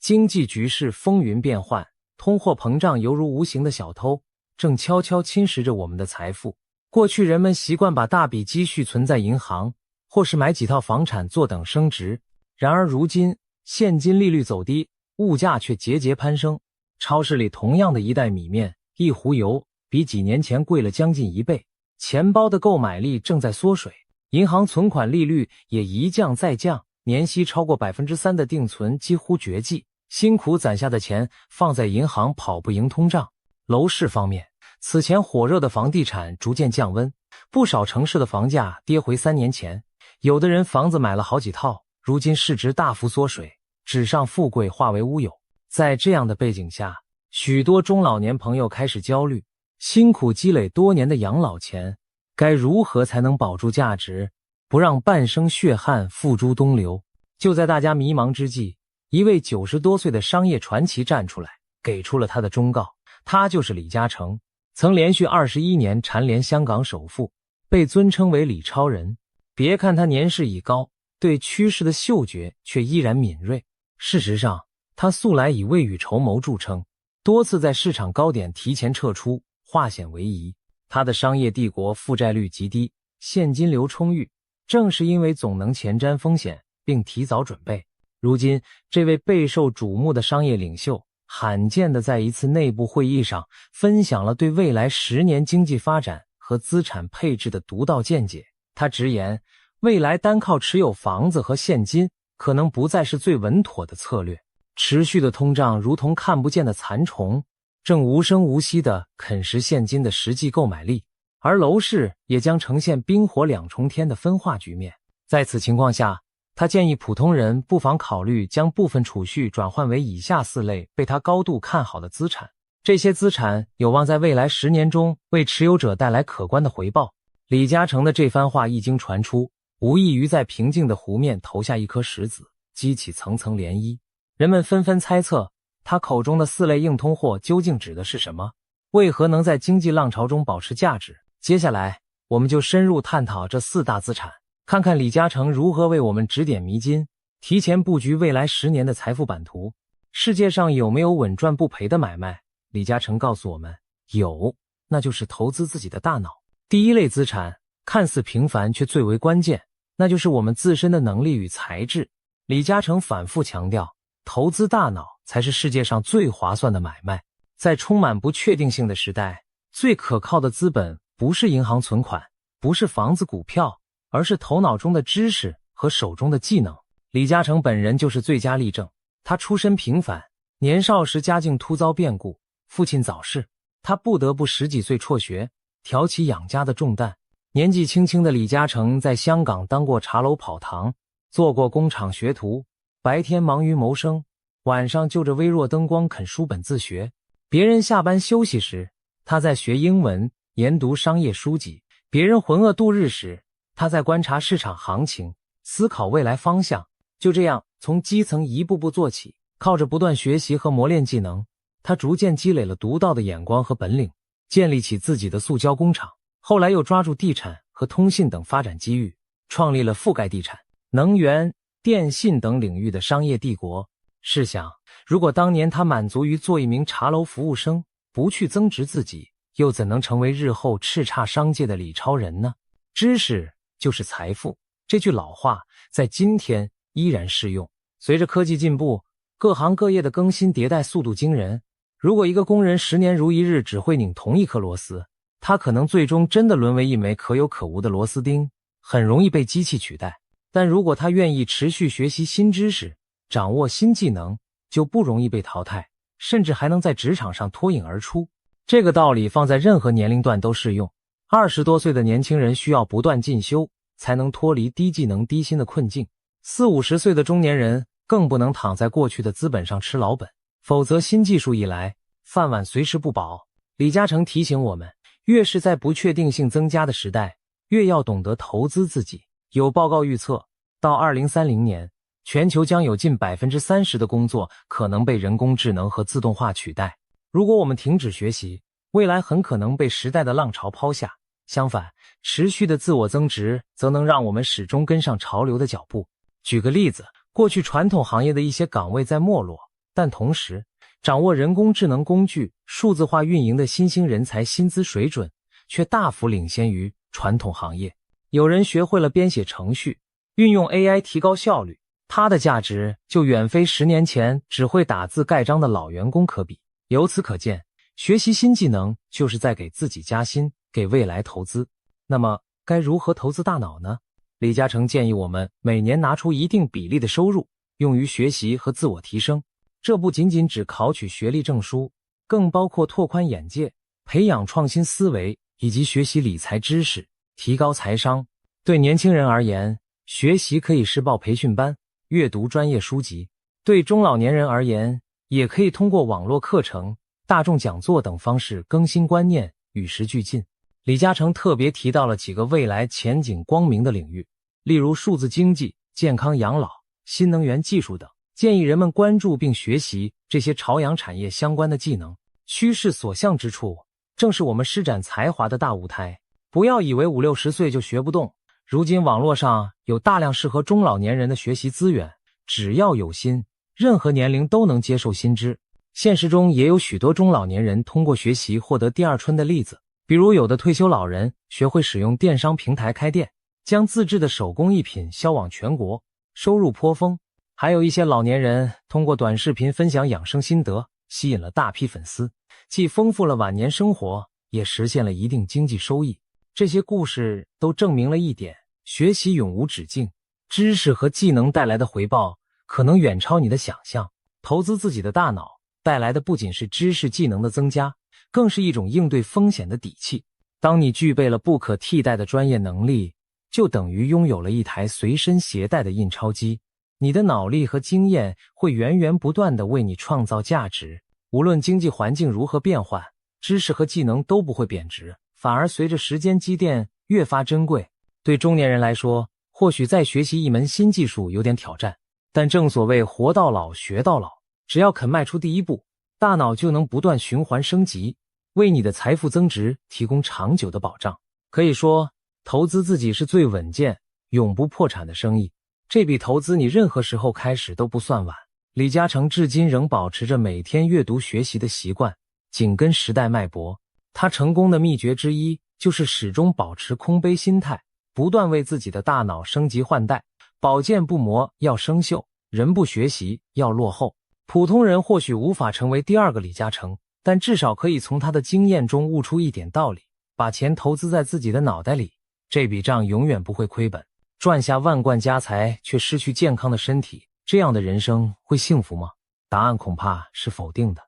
经济局势风云变幻，通货膨胀犹如无形的小偷，正悄悄侵蚀着我们的财富。过去人们习惯把大笔积蓄存在银行，或是买几套房产坐等升值。然而如今，现金利率走低，物价却节节攀升。超市里同样的一袋米面、一壶油，比几年前贵了将近1倍。钱包的购买力正在缩水，银行存款利率也一降再降，年息超过 3% 的定存几乎绝迹。辛苦攒下的钱放在银行跑不赢通胀。楼市方面，此前火热的房地产逐渐降温，不少城市的房价跌回3年前。有的人房子买了好几套，如今市值大幅缩水，纸上富贵化为乌有。在这样的背景下，许多中老年朋友开始焦虑，辛苦积累多年的养老钱，该如何才能保住价值，不让半生血汗付诸东流？就在大家迷茫之际，一位90多岁的商业传奇站出来，给出了他的忠告。他就是李嘉诚，曾连续21年蝉联香港首富，被尊称为李超人。别看他年事已高，对趋势的嗅觉却依然敏锐。事实上，他素来以未雨绸缪著称，多次在市场高点提前撤出，化险为夷。他的商业帝国负债率极低，现金流充裕，正是因为总能前瞻风险并提早准备。如今，这位备受瞩目的商业领袖罕见地在一次内部会议上分享了对未来10年经济发展和资产配置的独到见解。他直言，未来单靠持有房子和现金可能不再是最稳妥的策略。持续的通胀如同看不见的蚕虫，正无声无息地啃食现金的实际购买力，而楼市也将呈现冰火两重天的分化局面。在此情况下，他建议普通人不妨考虑将部分储蓄转换为以下4类被他高度看好的资产。这些资产有望在未来10年中为持有者带来可观的回报。李嘉诚的这番话一经传出，无异于在平静的湖面投下一颗石子，激起层层涟漪。人们纷纷猜测，他口中的4类硬通货究竟指的是什么？为何能在经济浪潮中保持价值？接下来，我们就深入探讨这4大资产，看看李嘉诚如何为我们指点迷津，提前布局未来10年的财富版图。世界上有没有稳赚不赔的买卖？李嘉诚告诉我们，有，那就是投资自己的大脑。第1类资产，看似平凡却最为关键，那就是我们自身的能力与才智。李嘉诚反复强调，投资大脑才是世界上最划算的买卖。在充满不确定性的时代，最可靠的资本不是银行存款，不是房子股票，而是头脑中的知识和手中的技能。李嘉诚本人就是最佳例证。他出身平凡，年少时家境突遭变故，父亲早逝，他不得不10几岁辍学，挑起养家的重担。年纪轻轻的李嘉诚在香港当过茶楼跑堂，做过工厂学徒，白天忙于谋生，晚上就着微弱灯光啃书本自学。别人下班休息时，他在学英文，研读商业书籍；别人浑噩度日时，他在观察市场行情，思考未来方向。就这样，从基层一步步做起，靠着不断学习和磨练技能，他逐渐积累了独到的眼光和本领，建立起自己的塑胶工厂。后来又抓住地产和通信等发展机遇，创立了覆盖地产、能源、电信等领域的商业帝国。试想，如果当年他满足于做一名茶楼服务生，不去增值自己，又怎能成为日后叱咤商界的李超人呢？知识就是财富，这句老话在今天依然适用。随着科技进步，各行各业的更新迭代速度惊人。如果一个工人10年如一日只会拧同一颗螺丝，他可能最终真的沦为一枚可有可无的螺丝钉，很容易被机器取代。但如果他愿意持续学习新知识，掌握新技能，就不容易被淘汰，甚至还能在职场上脱颖而出。这个道理放在任何年龄段都适用。20多岁的年轻人需要不断进修，才能脱离低技能低薪的困境。40、50岁的中年人更不能躺在过去的资本上吃老本，否则新技术一来，饭碗随时不保。李嘉诚提醒我们，越是在不确定性增加的时代，越要懂得投资自己。有报告预测，到2030年，全球将有近 30% 的工作可能被人工智能和自动化取代。如果我们停止学习，未来很可能被时代的浪潮抛下。相反，持续的自我增值则能让我们始终跟上潮流的脚步。举个例子，过去传统行业的一些岗位在没落，但同时掌握人工智能工具、数字化运营的新兴人才薪资水准却大幅领先于传统行业。有人学会了编写程序，运用 AI 提高效率，它的价值就远非10年前只会打字盖章的老员工可比。由此可见，学习新技能就是在给自己加薪，给未来投资。那么该如何投资大脑呢？李嘉诚建议我们每年拿出一定比例的收入用于学习和自我提升，这不仅仅只考取学历证书，更包括拓宽眼界、培养创新思维以及学习理财知识，提高财商。对年轻人而言，学习可以是报培训班、阅读专业书籍；对中老年人而言，也可以通过网络课程、大众讲座等方式更新观念，与时俱进。李嘉诚特别提到了几个未来前景光明的领域，例如数字经济、健康养老、新能源技术等，建议人们关注并学习这些朝阳产业相关的技能。趋势所向之处，正是我们施展才华的大舞台。不要以为5、60岁就学不动，如今网络上有大量适合中老年人的学习资源，只要有心，任何年龄都能接受新知。现实中也有许多中老年人通过学习获得第二春的例子，比如有的退休老人学会使用电商平台开店，将自制的手工艺品销往全国，收入颇丰。还有一些老年人通过短视频分享养生心得，吸引了大批粉丝，既丰富了晚年生活，也实现了一定经济收益。这些故事都证明了一点，学习永无止境，知识和技能带来的回报可能远超你的想象。投资自己的大脑带来的不仅是知识技能的增加，更是一种应对风险的底气。当你具备了不可替代的专业能力，就等于拥有了一台随身携带的印钞机，你的脑力和经验会源源不断地为你创造价值。无论经济环境如何变换，知识和技能都不会贬值，反而随着时间积淀越发珍贵。对中年人来说，或许再学习一门新技术有点挑战，但正所谓活到老学到老，只要肯迈出第一步，大脑就能不断循环升级，为你的财富增值提供长久的保障。可以说，投资自己是最稳健、永不破产的生意，这笔投资你任何时候开始都不算晚。李嘉诚至今仍保持着每天阅读学习的习惯，紧跟时代脉搏。他成功的秘诀之一就是始终保持空杯心态，不断为自己的大脑升级换代。宝剑不磨要生锈，人不学习要落后。普通人或许无法成为第二个李嘉诚，但至少可以从他的经验中悟出一点道理。把钱投资在自己的脑袋里，这笔账永远不会亏本。赚下万贯家财却失去健康的身体，这样的人生会幸福吗？答案恐怕是否定的。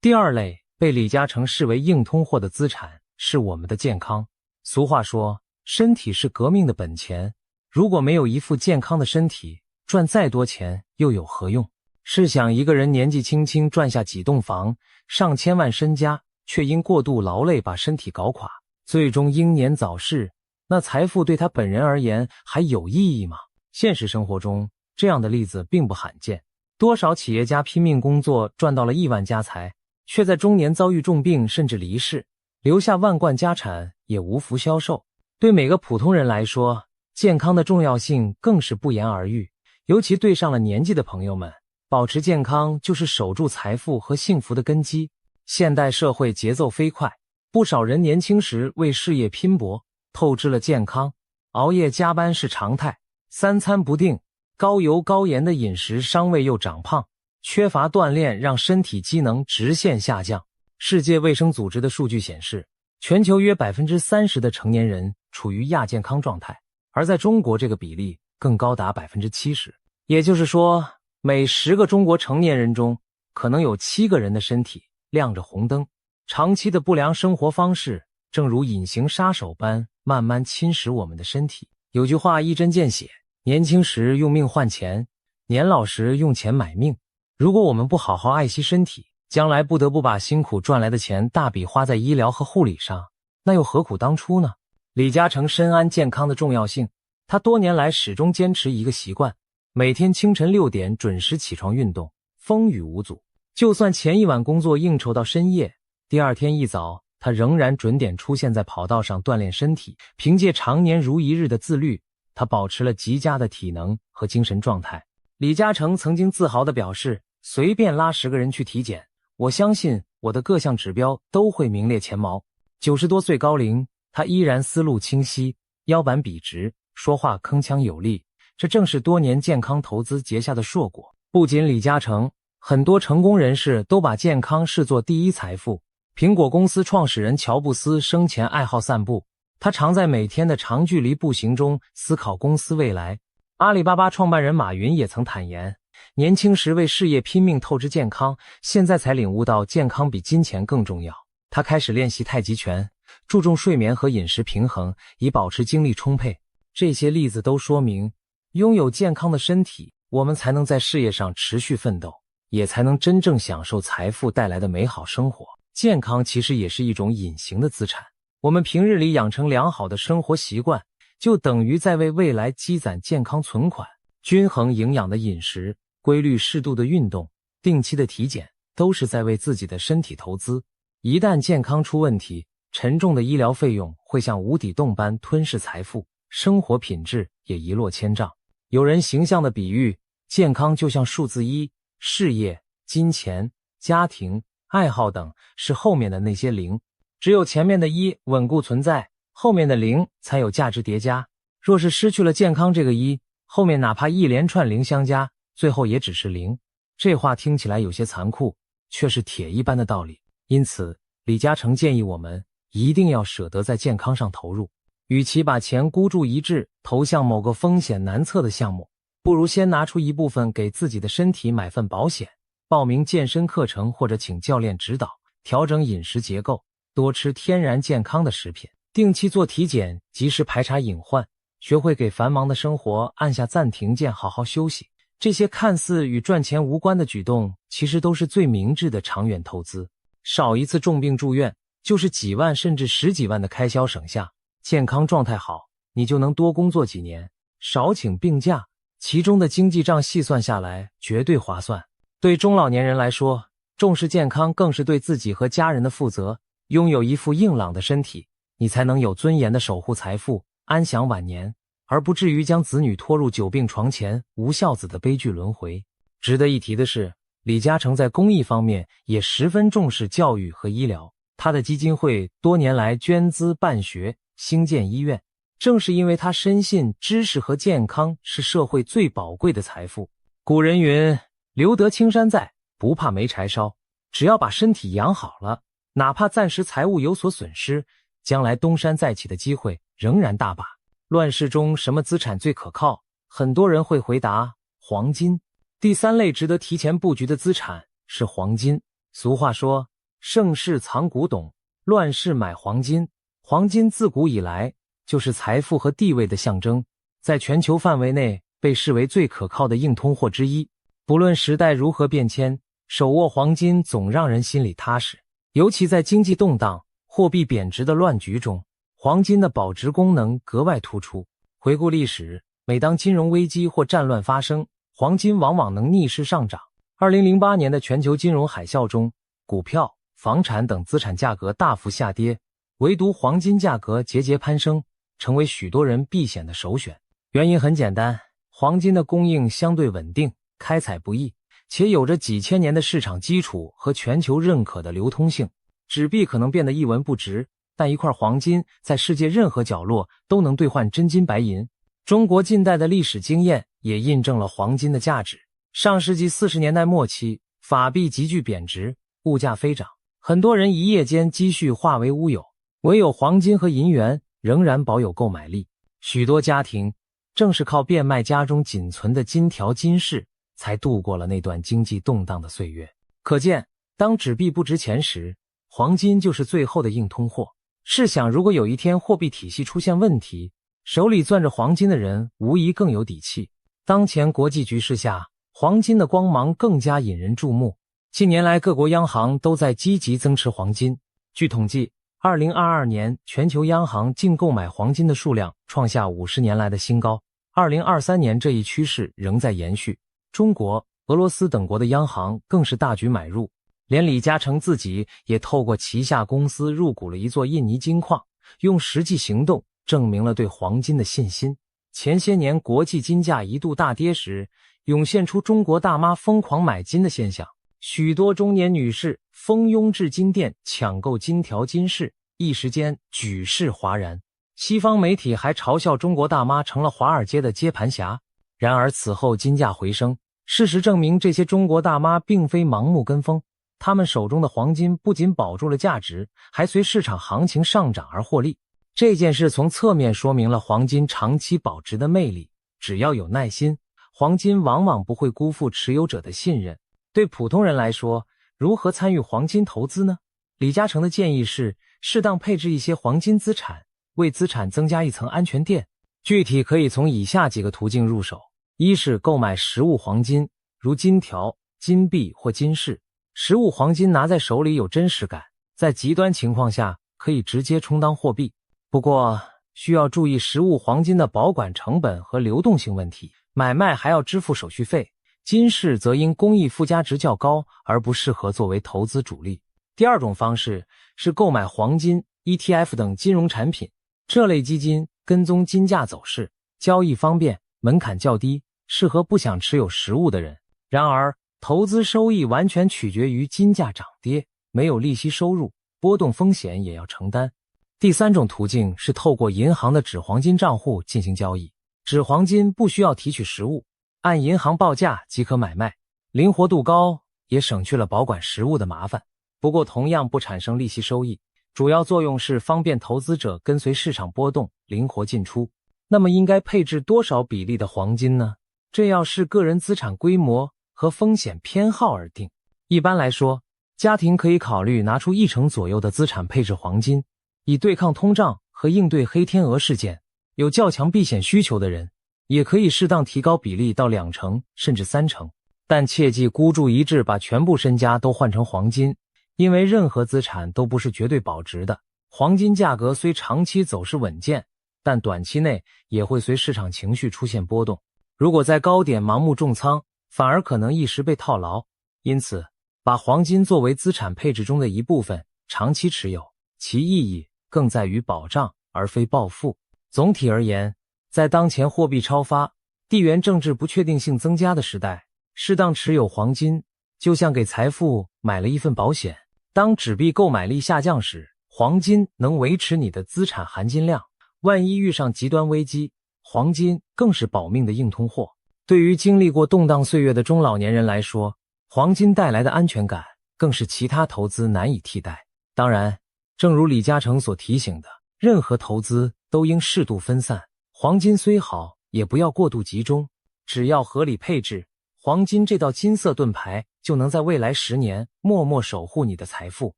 第二类被李嘉诚视为硬通货的资产是我们的健康。俗话说，身体是革命的本钱，如果没有一副健康的身体，赚再多钱又有何用？试想一个人年纪轻轻赚下几栋房、上千万身家，却因过度劳累把身体搞垮，最终英年早逝，那财富对他本人而言还有意义吗？现实生活中，这样的例子并不罕见。多少企业家拼命工作赚到了亿万家财，却在中年遭遇重病甚至离世，留下万贯家产也无福消受。对每个普通人来说，健康的重要性更是不言而喻。尤其对上了年纪的朋友们，保持健康就是守住财富和幸福的根基。现代社会节奏飞快，不少人年轻时为事业拼搏，透支了健康，熬夜加班是常态，三餐不定，高油高盐的饮食伤胃又长胖，缺乏锻炼让身体机能直线下降。世界卫生组织的数据显示，全球约 30% 的成年人处于亚健康状态，而在中国这个比例更高达 70%。 也就是说，每10个中国成年人中，可能有7个人的身体亮着红灯。长期的不良生活方式正如隐形杀手般慢慢侵蚀我们的身体。有句话一针见血，年轻时用命换钱，年老时用钱买命。如果我们不好好爱惜身体，将来不得不把辛苦赚来的钱大笔花在医疗和护理上，那又何苦当初呢？李嘉诚深谙健康的重要性，他多年来始终坚持一个习惯，每天清晨6点准时起床运动，风雨无阻。就算前一晚工作应酬到深夜，第二天一早，他仍然准点出现在跑道上锻炼身体。凭借常年如一日的自律，他保持了极佳的体能和精神状态。李嘉诚曾经自豪地表示，随便拉10个人去体检，我相信我的各项指标都会名列前茅。90多岁高龄，他依然思路清晰，腰板笔直，说话铿锵有力，这正是多年健康投资结下的硕果。不仅李嘉诚，很多成功人士都把健康视作第一财富。苹果公司创始人乔布斯生前爱好散步，他常在每天的长距离步行中思考公司未来。阿里巴巴创办人马云也曾坦言，年轻时为事业拼命透支健康，现在才领悟到健康比金钱更重要。他开始练习太极拳，注重睡眠和饮食平衡，以保持精力充沛。这些例子都说明，拥有健康的身体，我们才能在事业上持续奋斗，也才能真正享受财富带来的美好生活。健康其实也是一种隐形的资产，我们平日里养成良好的生活习惯，就等于在为未来积攒健康存款。均衡营养的饮食，规律适度的运动，定期的体检，都是在为自己的身体投资。一旦健康出问题，沉重的医疗费用会像无底洞般吞噬财富，生活品质也一落千丈。有人形象的比喻，健康就像数字1，事业、金钱、家庭、爱好等是后面的那些零，只有前面的1稳固存在，后面的0才有价值叠加。若是失去了健康这个1，后面哪怕一连串零相加，最后也只是0。这话听起来有些残酷，却是铁一般的道理。因此，李嘉诚建议我们一定要舍得在健康上投入，与其把钱孤注一掷投向某个风险难测的项目，不如先拿出一部分给自己的身体买份保险，报名健身课程或者请教练指导，调整饮食结构，多吃天然健康的食品，定期做体检，及时排查隐患，学会给繁忙的生活按下暂停键，好好休息。这些看似与赚钱无关的举动，其实都是最明智的长远投资。少一次重病住院，就是几万甚至10几万的开销省下。健康状态好，你就能多工作几年，少请病假，其中的经济账细算下来绝对划算。对中老年人来说，重视健康更是对自己和家人的负责。拥有一副硬朗的身体，你才能有尊严地守护财富，安享晚年，而不至于将子女拖入久病床前无孝子的悲剧轮回。值得一提的是，李嘉诚在公益方面也十分重视教育和医疗，他的基金会多年来捐资办学、兴建医院。正是因为他深信知识和健康是社会最宝贵的财富。古人云，留得青山在，不怕没柴烧。只要把身体养好了，哪怕暂时财务有所损失，将来东山再起的机会仍然大把。乱世中什么资产最可靠？很多人会回答黄金。第3类值得提前布局的资产是黄金。俗话说，盛世藏古董，乱世买黄金。黄金自古以来就是财富和地位的象征，在全球范围内被视为最可靠的硬通货之一。不论时代如何变迁，手握黄金总让人心里踏实。尤其在经济动荡、货币贬值的乱局中，黄金的保值功能格外突出。回顾历史，每当金融危机或战乱发生，黄金往往能逆势上涨。2008年的全球金融海啸中，股票、房产等资产价格大幅下跌，唯独黄金价格节节攀升，成为许多人避险的首选。原因很简单，黄金的供应相对稳定，开采不易，且有着几千年的市场基础和全球认可的流通性。纸币可能变得一文不值，但一块黄金在世界任何角落都能兑换真金白银。中国近代的历史经验也印证了黄金的价值。上世纪40年代末期，法币急剧贬值，物价飞涨，很多人一夜间积蓄化为乌有，唯有黄金和银元仍然保有购买力。许多家庭正是靠变卖家中仅存的金条金饰，才度过了那段经济动荡的岁月。可见，当纸币不值钱时，黄金就是最后的硬通货。试想，如果有一天货币体系出现问题，手里攥着黄金的人无疑更有底气。当前国际局势下，黄金的光芒更加引人注目。近年来，各国央行都在积极增持黄金。据统计，2022年全球央行净购买黄金的数量创下50年来的新高。2023年这一趋势仍在延续。中国、俄罗斯等国的央行更是大举买入，连李嘉诚自己也透过旗下公司入股了一座印尼金矿，用实际行动证明了对黄金的信心。前些年国际金价一度大跌时，涌现出中国大妈疯狂买金的现象。许多中年女士蜂拥至金店抢购金条金饰，一时间举世哗然。西方媒体还嘲笑中国大妈成了华尔街的接盘侠。然而此后金价回升，事实证明这些中国大妈并非盲目跟风，她们手中的黄金不仅保住了价值，还随市场行情上涨而获利。这件事从侧面说明了黄金长期保值的魅力。只要有耐心，黄金往往不会辜负持有者的信任。对普通人来说，如何参与黄金投资呢？李嘉诚的建议是适当配置一些黄金资产，为资产增加一层安全垫。具体可以从以下几个途径入手。一是购买实物黄金，如金条、金币或金饰。实物黄金拿在手里有真实感，在极端情况下可以直接充当货币。不过需要注意实物黄金的保管成本和流动性问题，买卖还要支付手续费。金饰则因工艺附加值较高而不适合作为投资主力。第二种方式是购买黄金、ETF 等金融产品，这类基金跟踪金价走势，交易方便，门槛较低，适合不想持有实物的人。然而投资收益完全取决于金价涨跌，没有利息收入，波动风险也要承担。第三种途径是透过银行的纸黄金账户进行交易。纸黄金不需要提取实物，按银行报价即可买卖，灵活度高，也省去了保管实物的麻烦。不过同样不产生利息收益，主要作用是方便投资者跟随市场波动，灵活进出。那么应该配置多少比例的黄金呢？这要视个人资产规模和风险偏好而定。一般来说，家庭可以考虑拿出1成左右的资产配置黄金，以对抗通胀和应对黑天鹅事件。有较强避险需求的人，也可以适当提高比例到2成甚至3成。但切记孤注一掷把全部身家都换成黄金，因为任何资产都不是绝对保值的。黄金价格虽长期走势稳健，但短期内也会随市场情绪出现波动。如果在高点盲目重仓，反而可能一时被套牢。因此，把黄金作为资产配置中的一部分，长期持有，其意义更在于保障而非暴富。总体而言，在当前货币超发、地缘政治不确定性增加的时代，适当持有黄金就像给财富买了一份保险。当纸币购买力下降时，黄金能维持你的资产含金量，万一遇上极端危机，黄金更是保命的硬通货。对于经历过动荡岁月的中老年人来说，黄金带来的安全感更是其他投资难以替代。当然，正如李嘉诚所提醒的，任何投资都应适度分散，黄金虽好，也不要过度集中。只要合理配置，黄金这道金色盾牌就能在未来10年默默守护你的财富。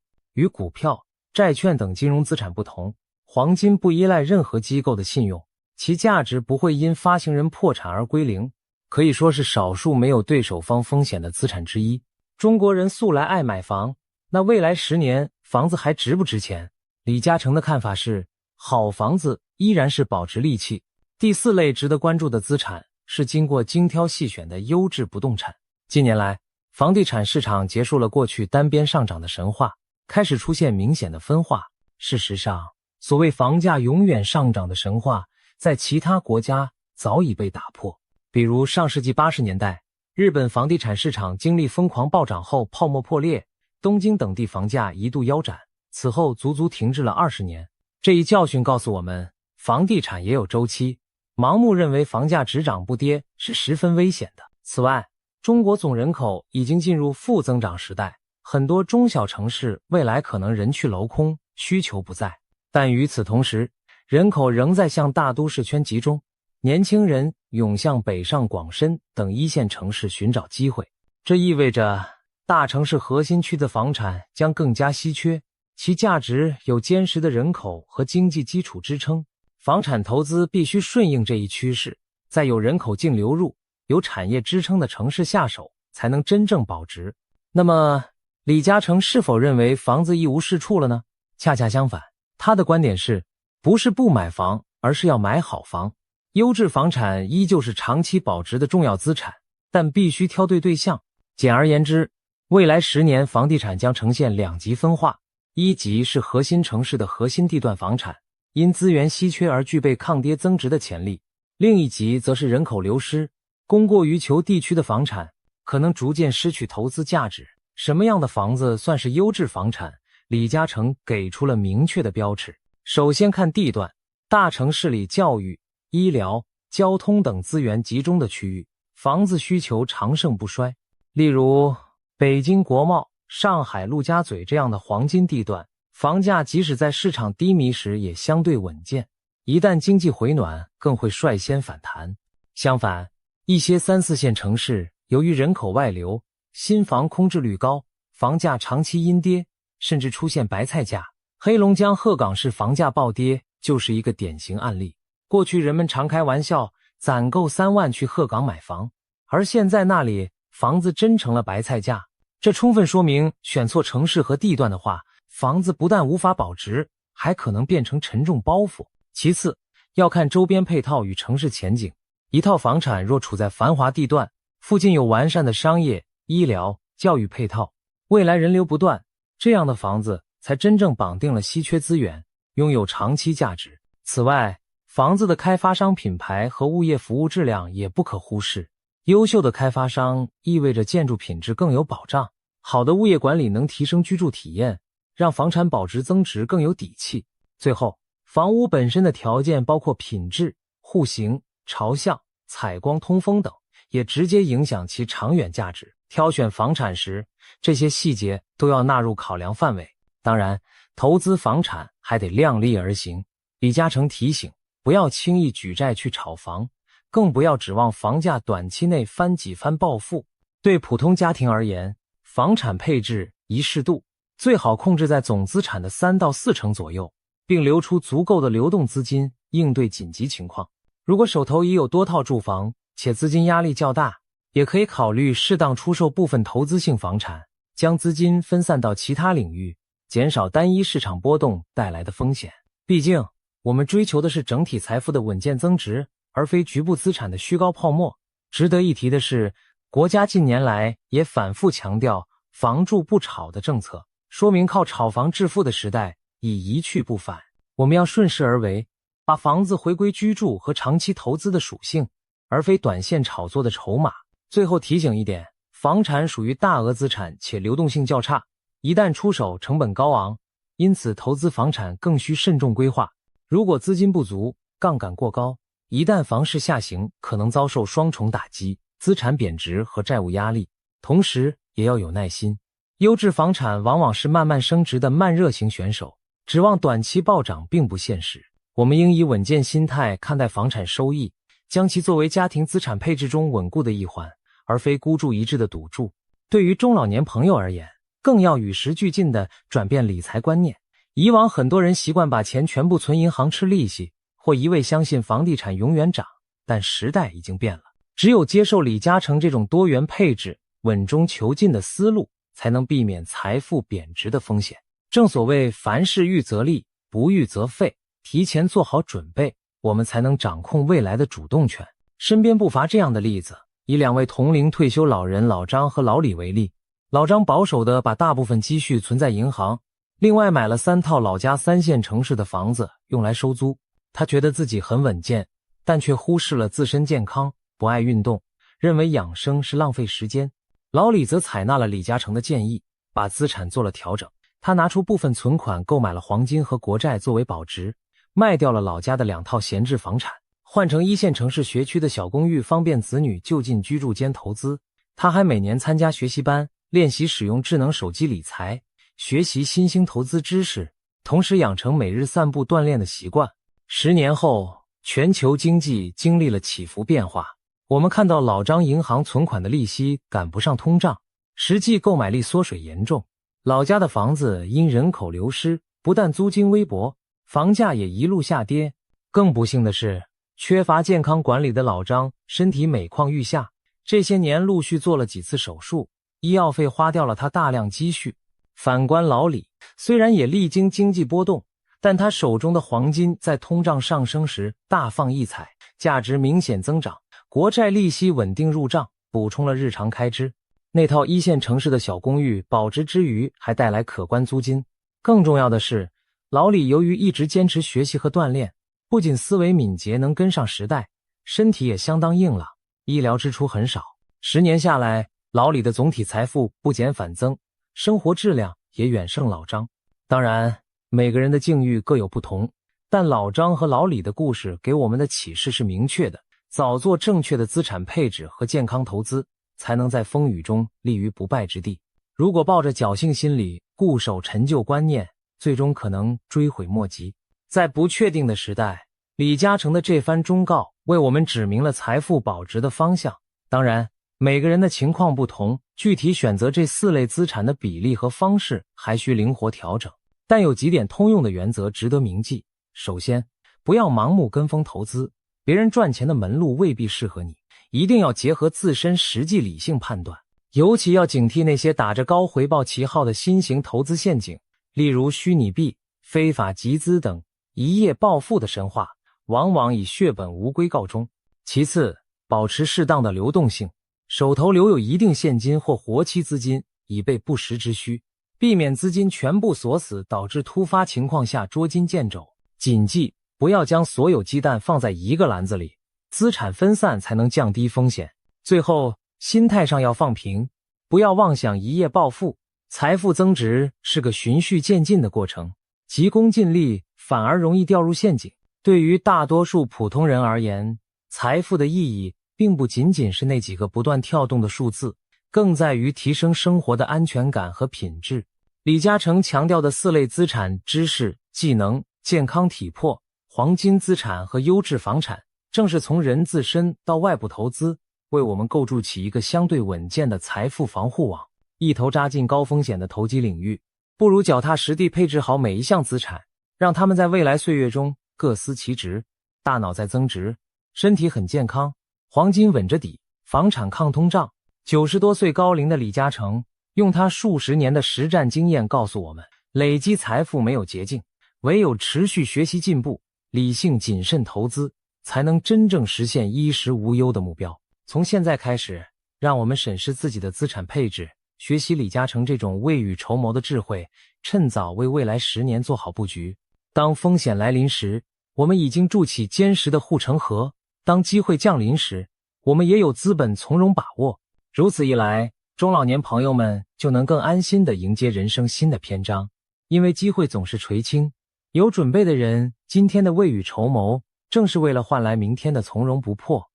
与股票、债券等金融资产不同，黄金不依赖任何机构的信用，其价值不会因发行人破产而归零，可以说是少数没有对手方风险的资产之一。中国人素来爱买房，那未来10年房子还值不值钱？李嘉诚的看法是，好房子依然是保值利器。第4类值得关注的资产是经过精挑细选的优质不动产。近年来，房地产市场结束了过去单边上涨的神话，开始出现明显的分化。事实上，所谓房价永远上涨的神话，在其他国家早已被打破。比如上世纪80年代，日本房地产市场经历疯狂暴涨后泡沫破裂，东京等地房价一度腰斩，此后足足停滞了20年。这一教训告诉我们，房地产也有周期，盲目认为房价只涨不跌是十分危险的。此外，中国总人口已经进入负增长时代，很多中小城市未来可能人去楼空，需求不在。但与此同时，人口仍在向大都市圈集中，年轻人涌向北上广深等1线城市寻找机会。这意味着大城市核心区的房产将更加稀缺，其价值有坚实的人口和经济基础支撑。房产投资必须顺应这一趋势，在有人口净流入、有产业支撑的城市下手，才能真正保值。那么，李嘉诚是否认为房子一无是处了呢？恰恰相反，他的观点是，不是不买房，而是要买好房。优质房产依旧是长期保值的重要资产，但必须挑对对象。简而言之，未来10年房地产将呈现2级分化。一级是核心城市的核心地段房产，因资源稀缺而具备抗跌增值的潜力；另一级则是人口流失、供过于求地区的房产可能逐渐失去投资价值。什么样的房子算是优质房产？李嘉诚给出了明确的标尺。首先看地段，大城市里教育、医疗、交通等资源集中的区域，房子需求长盛不衰。例如北京国贸、上海陆家嘴这样的黄金地段，房价即使在市场低迷时也相对稳健，一旦经济回暖更会率先反弹。相反，一些3、4线城市由于人口外流，新房空置率高，房价长期阴跌，甚至出现白菜价。黑龙江鹤岗市房价暴跌就是一个典型案例。过去人们常开玩笑攒够3万去鹤岗买房，而现在那里房子真成了白菜价。这充分说明选错城市和地段的话，房子不但无法保值，还可能变成沉重包袱。其次，要看周边配套与城市前景。一套房产若处在繁华地段，附近有完善的商业、医疗、教育配套，未来人流不断，这样的房子才真正绑定了稀缺资源，拥有长期价值。此外，房子的开发商品牌和物业服务质量也不可忽视。优秀的开发商意味着建筑品质更有保障，好的物业管理能提升居住体验，让房产保值增值更有底气。最后，房屋本身的条件包括品质、户型、朝向、采光、通风等，也直接影响其长远价值。挑选房产时，这些细节都要纳入考量范围。当然，投资房产还得量力而行。李嘉诚提醒，不要轻易举债去炒房，更不要指望房价短期内翻几番暴富。对普通家庭而言，房产配置宜适度，最好控制在总资产的3到4成左右，并留出足够的流动资金应对紧急情况。如果手头已有多套住房，且资金压力较大，也可以考虑适当出售部分投资性房产，将资金分散到其他领域，减少单一市场波动带来的风险。毕竟，我们追求的是整体财富的稳健增值，而非局部资产的虚高泡沫。值得一提的是，国家近年来也反复强调房住不炒的政策，说明靠炒房致富的时代已一去不返。我们要顺势而为，把房子回归居住和长期投资的属性，而非短线炒作的筹码。最后提醒一点，房产属于大额资产且流动性较差，一旦出手成本高昂，因此投资房产更需慎重规划。如果资金不足，杠杆过高，一旦房市下行，可能遭受双重打击，资产贬值和债务压力。同时也要有耐心，优质房产往往是慢慢升值的慢热型选手，指望短期暴涨并不现实。我们应以稳健心态看待房产收益，将其作为家庭资产配置中稳固的一环，而非孤注一掷的赌注。对于中老年朋友而言，更要与时俱进地转变理财观念。以往很多人习惯把钱全部存银行吃利息，或一味相信房地产永远涨，但时代已经变了。只有接受李嘉诚这种多元配置、稳中求进的思路，才能避免财富贬值的风险。正所谓凡事预则立，不预则废，提前做好准备，我们才能掌控未来的主动权。身边不乏这样的例子，以2位同龄退休老人老张和老李为例。老张保守地把大部分积蓄存在银行，另外买了3套老家3线城市的房子用来收租。他觉得自己很稳健，但却忽视了自身健康，不爱运动，认为养生是浪费时间。老李则采纳了李嘉诚的建议，把资产做了调整。他拿出部分存款购买了黄金和国债作为保值，卖掉了老家的2套闲置房产，换成1线城市学区的小公寓，方便子女就近居住兼投资。他还每年参加学习班，练习使用智能手机理财，学习新兴投资知识，同时养成每日散步锻炼的习惯。10年后，全球经济经历了起伏变化，我们看到老张银行存款的利息赶不上通胀，实际购买力缩水严重。老家的房子因人口流失，不但租金微薄，房价也一路下跌。更不幸的是，缺乏健康管理的老张身体每况愈下，这些年陆续做了几次手术，医药费花掉了他大量积蓄。反观老李，虽然也历经经济波动，但他手中的黄金在通胀上升时大放异彩，价值明显增长，国债利息稳定入账，补充了日常开支。那套1线城市的小公寓保值之余还带来可观租金。更重要的是，老李由于一直坚持学习和锻炼，不仅思维敏捷能跟上时代，身体也相当硬朗。医疗支出很少。10年下来，老李的总体财富不减反增，生活质量也远胜老张。当然，每个人的境遇各有不同，但老张和老李的故事给我们的启示是明确的：早做正确的资产配置和健康投资，才能在风雨中立于不败之地。如果抱着侥幸心理，固守陈旧观念，最终可能追悔莫及。在不确定的时代，李嘉诚的这番忠告为我们指明了财富保值的方向。当然，每个人的情况不同，具体选择这4类资产的比例和方式还需灵活调整。但有几点通用的原则值得铭记。首先，不要盲目跟风投资，别人赚钱的门路未必适合你，一定要结合自身实际理性判断。尤其要警惕那些打着高回报旗号的新型投资陷阱，例如虚拟币、非法集资等一夜暴富的神话，往往以血本无归告终。其次，保持适当的流动性，手头留有一定现金或活期资金，以备不时之需，避免资金全部锁死，导致突发情况下捉襟见肘。谨记，不要将所有鸡蛋放在一个篮子里，资产分散才能降低风险。最后，心态上要放平，不要妄想一夜暴富。财富增值是个循序渐进的过程，急功近利反而容易掉入陷阱。对于大多数普通人而言，财富的意义并不仅仅是那几个不断跳动的数字，更在于提升生活的安全感和品质。李嘉诚强调的4类资产：知识、技能、健康体魄、黄金资产和优质房产，正是从人自身到外部投资，为我们构筑起一个相对稳健的财富防护网。一头扎进高风险的投机领域，不如脚踏实地配置好每一项资产，让他们在未来岁月中各司其职，大脑在增值，身体很健康，黄金稳着底，房产抗通胀。90多岁高龄的李嘉诚用他数十年的实战经验告诉我们，累积财富没有捷径，唯有持续学习进步，理性谨慎投资，才能真正实现衣食无忧的目标。从现在开始，让我们审视自己的资产配置，学习李嘉诚这种未雨绸缪的智慧，趁早为未来10年做好布局。当风险来临时，我们已经筑起坚实的护城河；当机会降临时，我们也有资本从容把握。如此一来，中老年朋友们就能更安心地迎接人生新的篇章。因为机会总是垂青，有准备的人，今天的未雨绸缪，正是为了换来明天的从容不迫。